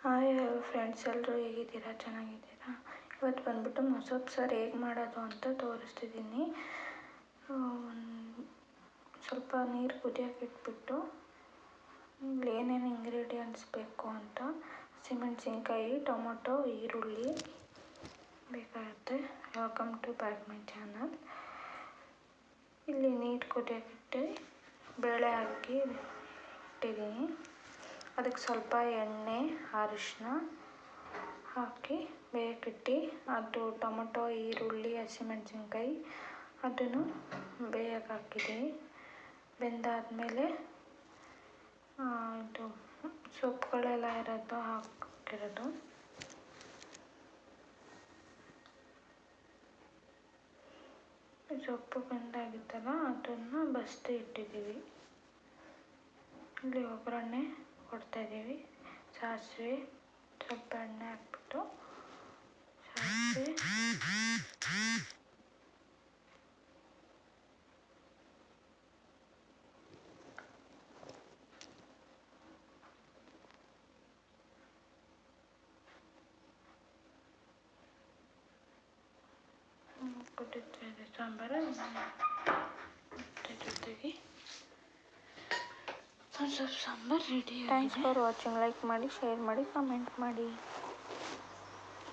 Hi friends, ಎಲ್ಲರೂ ಹೇಗಿದ್ದೀರಾ? ಚೆನ್ನಾಗಿದ್ದೀರಾ? ಇವತ್ತು ಬಂದ್ಬಿಟ್ಟು ಮೊಸಪ್ಪು ಸಾರು ಹೇಗೆ ಮಾಡೋದು ಅಂತ ತೋರಿಸ್ತಿದ್ದೀನಿ. ಸ್ವಲ್ಪ ನೀರು ಕುದಿಯೋಕೆ ಇಟ್ಬಿಟ್ಟು ಏನೇನು ಇಂಗ್ರೀಡಿಯೆಂಟ್ಸ್ ಬೇಕು ಅಂತ ಹಸಿಮೆಣಸಿನ್ಕಾಯಿ, ಟೊಮೊಟೊ, ಈರುಳ್ಳಿ ಬೇಕಾಗುತ್ತೆ. Welcome to back my channel. ಇಲ್ಲಿ ನೀರು ಕುದಿಯೋಕೆ ಬೇಳೆ ಹಾಕಿ ಇಟ್ಟಿದ್ದೀನಿ. ಅದಕ್ಕೆ ಸ್ವಲ್ಪ ಎಣ್ಣೆ, ಅರಿಶಿನ ಹಾಕಿ ಬೇಯಕ್ಕಿಟ್ಟು, ಅದು ಟೊಮೊಟೊ, ಈರುಳ್ಳಿ, ಹಸಿಮೆಣಸಿನ್ಕಾಯಿ ಅದನ್ನು ಬೇಯಕ್ಕೆ ಹಾಕಿದ್ದೀನಿ. ಬೆಂದಾದಮೇಲೆ ಇದು ಸೊಪ್ಪುಗಳೆಲ್ಲ ಇರೋದು ಹಾಕಿರೋದು. ಸೊಪ್ಪು ಬೆಂದಾಗಿತ್ತಲ್ಲ ಅದನ್ನು ಬಸ್ದು ಇಟ್ಟಿದ್ದೀವಿ. ಇಲ್ಲಿ ಒಗ್ಗರಣೆ ಕೊಡ್ತಾಯಿದ್ದೀವಿ. ಸಾಸಿವೆ, ಸ್ವಲ್ಪ ಎಣ್ಣೆ ಹಾಕ್ಬಿಟ್ಟು ಸಾಸಿವೆ, ಕುದೀತಾ ಇದೆ ಸಾಂಬಾರು. ಜೊತೆಗೆ ಒಂದು ಸ್ವಲ್ಪ sambar ready. Thanks for watching. Like ಮಾಡಿ, ಶೇರ್ ಮಾಡಿ, ಕಮೆಂಟ್ ಮಾಡಿ.